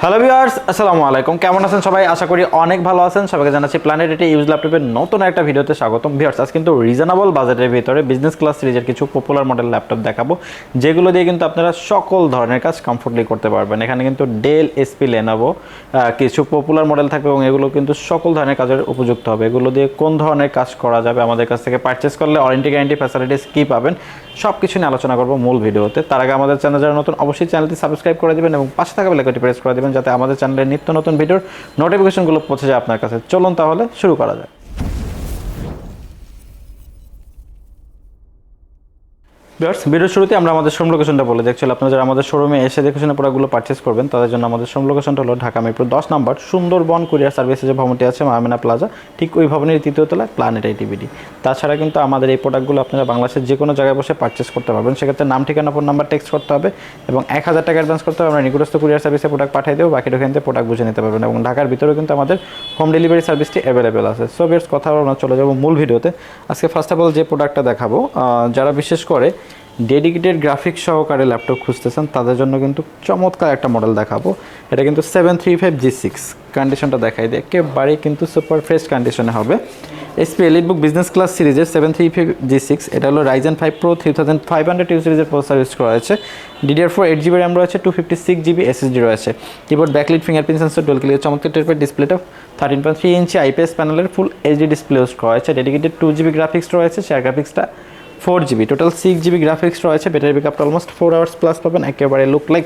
Hello viewers, আসসালামু আলাইকুম। কেমন আছেন সবাই? আশা করি অনেক ভালো আছেন। সবাইকে জানাচ্ছি প্ল্যানেট এটি ইউজ ল্যাপটপের নতুন একটা ভিডিওতে স্বাগতম। ভিউয়ার্স, আজ কিন্তু রিজনেবল বাজেটের ভিতরে বিজনেস ক্লাস সিরিজের কিছু পপুলার মডেল ল্যাপটপ দেখাবো, যেগুলো দিয়ে কিন্তু আপনারা সকল ধরনের কাজ কমফোর্টলি করতে পারবেন। এখানে কিন্তু ডেল, এসপি, লেনোভো কিছু পপুলার মডেল থাকবে এবং এগুলো কিন্তু সকল ধরনের কাজের উপযুক্ত হবে। এগুলো দিয়ে কোন ধরনের কাজ করা যাবে, আমাদের কাছ থেকে পারচেস করলে ওয়ারেন্টি গ্যারান্টি ফ্যাসিলিটিস কী পাবেন, সব কিছু নিয়ে আলোচনা করবো মূল ভিডিওতে। তার আগে আমাদের চ্যানেল যারা নতুন, অবশ্যই চ্যানেলটি সাবস্ক্রাইব করে দেবেন এবং পাশে থাকা বেল আইকনটি প্রেস করে দেবেন, যাতে আমাদের চ্যানেলের নিত্য নতুন ভিডিওর নোটিফিকেশনগুলো পৌঁছে যায় আপনার কাছে। চলুন তাহলে শুরু করা যায়। ভিডিওর শুরুতে আমরা আমাদের শোরুম লোকেশনটা বলে দিচ্ছি। আপনারা যারা আমাদের শোরুমে এসে দেখে শুনে প্রোডাক্টগুলো পারচেস করবেন, তাদের জন্য আমাদের শোরুম লোকেশনটা হলো ঢাকা মিরপুর 10 নম্বর সুন্দরবন কুরিয়ার সার্ভিসে যে ভবনটি আছে মায়ামিনা প্লাজা, ঠিক ওই ভবনের তৃতীয় তলায় প্ল্যানেট আইটিভিডি। তাছাড়া কিন্তু আমাদের এই প্রোডাক্টগুলো আপনারা বাংলাদেশের যে কোনো জায়গায় বসে পারচেস করতে পারবেন। সেক্ষেত্রে নাম, ঠিকানা, ফোন নাম্বার টেক্সট করতে হবে এবং 1000 টাকা অ্যাডভান্স করতে হবে। আমরা নিকটস্থ কুরিয়ার সার্ভিসে প্রোডাক্ট পাঠিয়ে দেবো, বাকিটা ওখান থেকে প্রোডাক্ট বুঝে নিতে পারবেন এবং ঢাকার ভিতরেও কিন্তু আমাদের হোম ডেলিভারি সার্ভিসটি অ্যাভেলেবেল আছে। সো ভিউয়ার্স, কথা আমরা চলে যাবো মূল ভিডিওতে। আজকে ফার্স্ট অফ অল যে প্রোডাক্টটা দেখাবো, যারা বিশেষ করে ডেডিকেটেড গ্রাফিক্স সহকারে ল্যাপটপ খুঁজতেছেন তাদের জন্য কিন্তু চমৎকার একটা মডেল দেখাবো। এটা কিন্তু 735G6 কন্ডিশনটা দেখাই দিই, একেবারেই কিন্তু সুপার ফ্রেশ কন্ডিশনে হবে। এসপি এলিটবুক বিজনেস ক্লাস সিরিজের 735G6, এটা হলো Ryzen 5 Pro 3500 সিরিজের প্রসেসর ইউজ করা হয়েছে। DDR4 8GB র্যাম রয়েছে, 256GB SSD রয়েছে। Keyboard, backlight, fingerprint sensor, dual clear চমৎকার টাইপের ডিসপ্লেটা 13.3 ইঞ্চি IPS প্যানেলের ফুল এইচডি ডিসপ্লে ইউজ করা হয়েছে। ডেডিকেটেড 2GB গ্রাফিক্স রয়েছে, শেয়ার গ্রাফিক্সটা 4GB, টোটাল 6GB গ্রাফিক্স রয়েছে। ব্যাটারি ব্যাকআপটা অলমোস্ট 4 আওয়ার্স প্লাস পাবেন। একেবারে লুক লাইক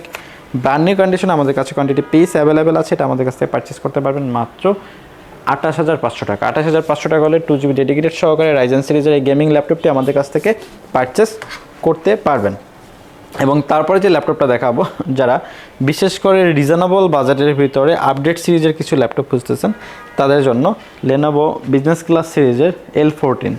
ব্র্যান্ড নিউ কন্ডিশনে আমাদের কাছে কোয়ান্টিটি পিস অ্যাভেলেবেল আছে। এটা আমাদের কাছ থেকে পারচেস করতে পারবেন মাত্র 28,500 টাকা। 28,500 টাকা হলে 2GB ডেডিকেটেড সহকারে রাইজেন সিরিজের এই গেমিং ল্যাপটপটি আমাদের কাছ থেকে পারচেস করতে পারবেন। এবং তারপরে যে ল্যাপটপটা দেখাবো, যারা বিশেষ করে রিজনেবল বাজেটের ভিতরে আপডেট সিরিজের কিছু ল্যাপটপ খুঁজতেছেন তাদের জন্য লেনোভো বিজনেস ক্লাস সিরিজের L14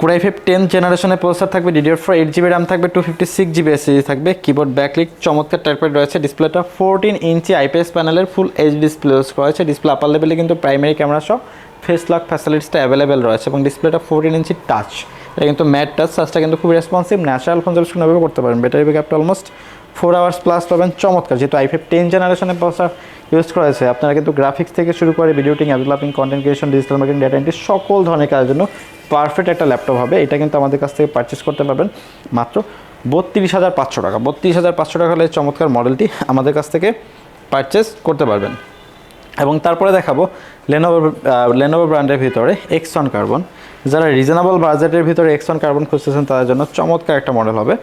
Core i5 10th জেনারেশনের প্রসেসর থাকবে। DDR4 8GB র্যাম থাকবে, 256GB SSD থাকবে। কিবোর্ড, ব্যাকলাইট চমৎকার টাইপের রয়েছে। ডিসপ্লেটা 14 ইঞ্চি IPS প্যানেলের ফুল এইচডি ডিসপ্লে ইউজ করা হয়েছে। ডিসপ্লে আপার লেভেলে কিন্তু প্রাইমারি ক্যামেরা সহ ফেস লক ফ্যাসিলিটিসটা অ্যাভেলেবেল রয়েছে এবং ডিসপ্লেটা 14 ইঞ্চি টাচ। এটা কিন্তু ম্যাট টাচ, টাচটা কিন্তু খুব রেসপন্সিভ, ন্যাচারাল ফোন ব্যবহার করতে পারেন। ব্যাটারি ব্যাকআপটা অলমোস্ট 4 আওয়ার্স প্লাস পাবেন। চমৎকার, যেহেতু i5 10 জেনারেশনের প্রসেসর ইউজ করা হয়েছে, আপনারা কিন্তু গ্রাফিক্স থেকে শুরু করে video editing, developing, content creation, digital marketing, data entry সকল ধরনের কাজের জন্য পারফেক্ট একটা ল্যাপটপ হবে। এটা কিন্তু আমাদের কাছ থেকে পারচেস করতে পারবেন মাত্র 32,500 টাকা। 32,500 টাকা হলে চমৎকার মডেলটি আমাদের কাছ থেকে পারচেস করতে পারবেন। এবং তারপরে দেখাবো লেনোভো ব্র্যান্ডের ভিতরে X1 কার্বন। যারা রিজনেবল বাজেটের ভিতরে X1 কার্বন খুঁজতেছেন তাদের জন্য চমৎকার একটা মডেল হবে।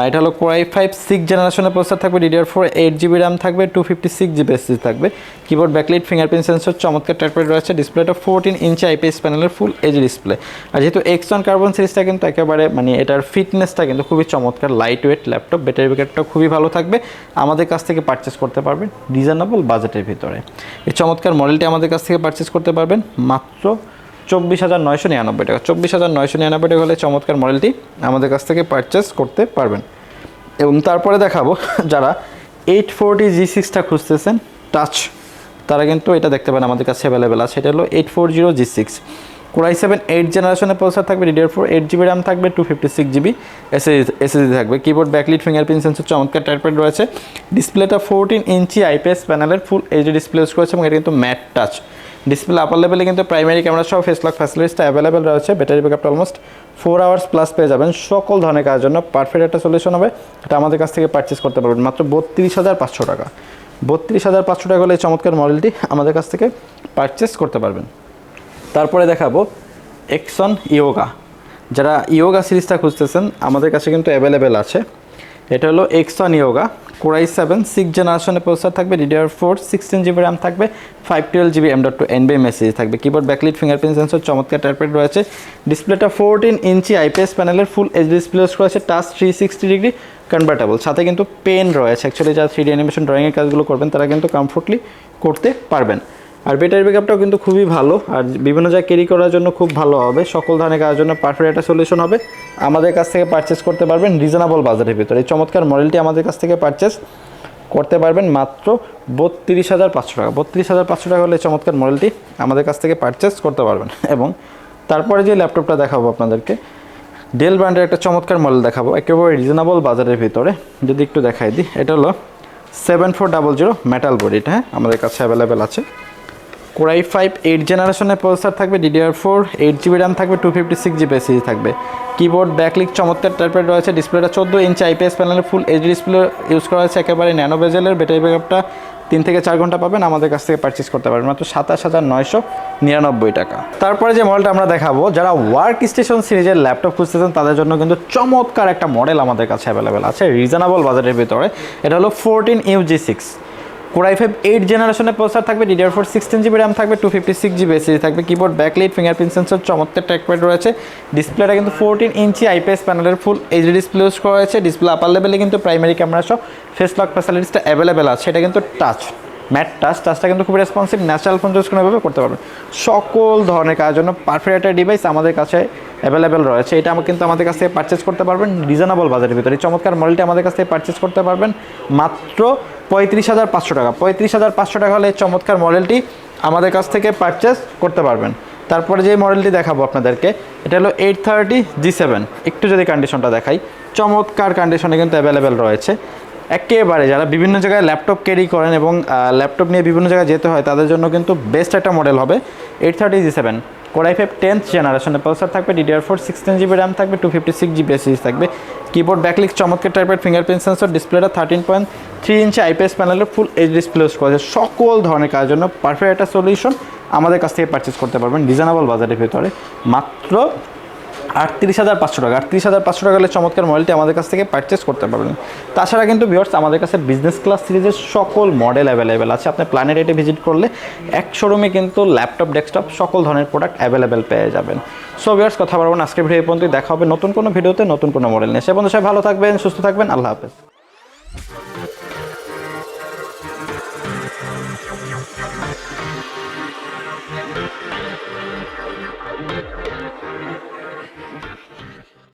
এটা হলো Core i5 6th জেনারেশনের প্রসেসর থাকবে। DDR4 8GB র্যাম থাকবে, 256GB SSD থাকবে। কিবোর্ড, ব্যাকলাইট, ফিঙ্গারপ্রিন্ট সেন্সর চমৎকার টাইপের রয়েছে। ডিসপ্লেটা 14 ইঞ্চি IPS প্যানেলের ফুল এইচডি ডিসপ্লে। আর যেহেতু X1 কার্বন সিরিজটা কিন্তু একেবারে এটার ফিটনেসটা কিন্তু খুবই চমৎকার, লাইট ওয়েট ল্যাপটপ। ব্যাটারি ব্যাকআপটা খুবই ভালো থাকবে। আমাদের কাছ থেকে পারচেস করতে পারবেন রিজনেবল বাজেটের ভিতরে। এই চমৎকার মডেলটি আমাদের কাছ থেকে পারচেস করতে পারবেন মাত্র 24,999 টাকা। 24,999 টাকা হলে চমৎকার মডেলটি আমাদের কাছ থেকে পারচেস করতে পারবেন। এবং তারপরে দেখাবো, যারা 840G6টা খুঁজতেছেন টাচ, তারা কিন্তু এটা দেখতে পারেন আমাদের কাছে অ্যাভেলেবেল আছে। এটা হলো 840G6 Core i7 8th জেনারেশনের প্রসেসর থাকবে। DDR4 8GB র্যাম থাকবে, 256GB SSD থাকবে। কিবোর্ড, ব্যাকলাইট, ফিঙ্গারপ্রিন্ট সেন্সর চমৎকার টাইপের রয়েছে। ডিসপ্লেটা 14 ইঞ্চি IPS প্যানেলের ফুল এইচডি ডিসপ্লে ইউজ করেছে এবং এটা কিন্তু ম্যাট টাচ। ডিসপ্লে আপার লেভেলে কিন্তু প্রাইমারি ক্যামেরা সহ ফেস লক ফ্যাসিলিটিসটা অ্যাভেলেবেল রয়েছে। ব্যাটারি ব্যাকআপটা অলমোস্ট 4 আওয়ার্স প্লাস পেয়ে যাবেন। সকল ধরনের কাজের জন্য পারফেক্ট একটা সলিউশন হবে। এটা আমাদের কাছ থেকে পারচেস করতে পারবেন মাত্র 32,500 টাকা। 32,500 টাকা হলে এই চমৎকার মডেলটি আমাদের কাছ থেকে পারচেস করতে পারবেন। তারপরে দেখাবো X1 ইয়োগা। যারা ইয়োগা সিরিজটা খুঁজতেছেন আমাদের কাছে কিন্তু অ্যাভেলেবেল আছে। এটা হলো X1 yoga Core i7 6th জেনারেশনের প্রসেসর থাকবে। DDR4 16GB র্যাম থাকবে, 512GB M.2 NVMe SSD থাকবে। কিবোর্ড, ব্যাকলাইট, ফিঙ্গারপ্রিন্ট সেন্সর চমৎকার টাইপের রয়েছে। ডিসপ্লেটা 14 ইঞ্চি IPS প্যানেলের ফুল এইচডি ডিসপ্লে ইউজ করেছে। টাচ 360 ডিগ্রি কনভার্টেবল, সাথে কিন্তু পেন রয়েছে। অ্যাকচুয়ালি যারা 3D অ্যানিমেশন, ড্রয়িংয়ের কাজগুলো করবেন তারা কিন্তু কমফোর্টলি করতে পারবেন। আর ব্যাটারি ব্যাকআপটাও কিন্তু খুবই ভালো, আর বিভিন্ন জায়গায় ক্যারি করার জন্য খুব ভালো হবে। সকল ধরনের কাজের জন্য পারফেক্ট একটা সলিউশন হবে। আমাদের কাছ থেকে পারচেস করতে পারবেন রিজনেবল বাজেটের ভিতরে। এই চমৎকার মডেলটি আমাদের কাছ থেকে পারচেস করতে পারবেন মাত্র 32,500 টাকা। 32,500 টাকা হলে চমৎকার মডেলটি আমাদের কাছ থেকে পারচেস করতে পারবেন। এবং তারপরে যে ল্যাপটপটা দেখাবো আপনাদেরকে, ডেল ব্র্যান্ডের একটা চমৎকার মডেল দেখাবো একেবারে রিজনেবল বাজারের ভিতরে। যদি একটু দেখাই দিই, এটা হলো 7400 মেটাল বডিটা, হ্যাঁ আমাদের কাছে অ্যাভেলেবেল আছে। Core i5 8 জেনারেশনের প্রসেসর থাকবে, DDR4 8GB র্যাম থাকবে, 256GB SSD থাকবে। কিবোর্ড ব্যাকলিক চমৎকার টাইপের রয়েছে, ডিসপ্লেটা 14 ইঞ্চি IPS প্যানেলের ফুল এইচডি ডিসপ্লে ইউজ করা হয়েছে, একেবারে ন্যানো বেজেলের। ব্যাটারি ব্যাকআপটা 3 থেকে 4 ঘন্টা পাবেন, আমাদের কাছ থেকে পারচেস করতে পারবেন মাত্র 27,999 টাকা। তারপরে যে মডেলটা আমরা দেখাবো, যারা ওয়ার্ক স্টেশন সিরিজের ল্যাপটপ খুঁজতেছেন তাদের জন্য কিন্তু চমৎকার একটা মডেল আমাদের কাছে অ্যাভেলেবেল আছে রিজনেবল বাজেটের ভিতরে। এটা হলো 14UG6 Core i5 8 জেনারেশনের প্রসেসর থাকবে, DDR4 16GB র্যাম থাকবে, 256GB SSD থাকবে। কিবোর্ড ব্যাকলাইট ফিঙ্গারপ্রিন্ট সেন্সর চমৎকার ট্র্যাকপ্যাড রয়েছে। ডিসপ্লেটা কিন্তু 14 ইঞ্চি IPS প্যানেলের ফুল এইচডি ডিসপ্লে ইউজ করা হয়েছে। ডিসপ্লে আপার লেভেলে কিন্তু প্রাইমারি ক্যামেরা সহ ফেস লক ফ্যাসিলিটিসটা অ্যাভেলেবেল আছে। এটা কিন্তু টাচ ম্যাট টাচটা কিন্তু খুবই রেসপন্সিভ, ন্যাচারাল ফোন ইউজ কোনোভাবে করতে পারবেন। সকল ধরনের কাজের জন্য পারফেক্ট একটা ডিভাইস আমাদের কাছে অ্যাভেলেবেল রয়েছে। এটা কিন্তু আমাদের কাছ থেকে পারচেস করতে পারবেন রিজনেবল বাজারের ভিতরে। চমৎকার মডেলটি আমাদের কাছ থেকে পারচেস করতে পারবেন মাত্র 35,500 টাকা। 35,500 টাকা হলে চমৎকার মডেলটি আমাদের কাছ থেকে পারচেস করতে পারবেন। তারপরে যে মডেলটি দেখাবো আপনাদেরকে, এটা হলো 830G7। একটু যদি কন্ডিশনটা দেখাই, চমৎকার কন্ডিশনে কিন্তু অ্যাভেলেবেল রয়েছে। একেবারে যারা বিভিন্ন জায়গায় ল্যাপটপ ক্যারি করেন এবং ল্যাপটপ নিয়ে বিভিন্ন জায়গায় যেতে হয় তাদের জন্য কিন্তু বেস্ট একটা মডেল হবে 830G7। Core i5 10th জেনারেশনের প্রসেসর থাকবে, DDR4 16GB র্যাম থাকবে, 256GB SSD থাকবে। কিবোর্ড ব্যাকলিক চমৎকার টাইপের ফিঙ্গারপ্রিন্ট সেন্সর, ডিসপ্লেটা 13.3 ইঞ্চি IPS প্যানেলের ফুল এইচ ডিসপ্লে ইউজ করা হয়েছে। সকল ধরনের কাজের জন্য পারফেক্ট একটা সলিউশন আমাদের কাছ থেকে পারচেস করতে পারবেন রিজনেবল বাজারের ভিতরে মাত্র 38,500 টাকা। 38,500 টাকা হলে চমৎকার মডেলটি আমাদের কাছ থেকে পারচেস করতে পারবেন। তাছাড়া কিন্তু ভিউয়ার্স আমাদের কাছে বিজনেস ক্লাস সিরিজের সকল মডেল অ্যাভেলেবেল আছে। আপনি প্ল্যানেটেটে ভিজিট করলে এক শোরুমে কিন্তু ল্যাপটপ ডেস্কটপ সকল ধরনের প্রোডাক্ট অ্যাভেলেবেল পেয়ে যাবেন। সো ভিউয়ার্স কথা বলবো না, আজকের ভিডিও পর্যন্ত দেখা হবে নতুন কোনো ভিডিওতে নতুন কোনো মডেল নিয়ে। সে বন্ধু সবাই ভালো থাকবেন, সুস্থ থাকবেন, আল্লাহ হাফেজ।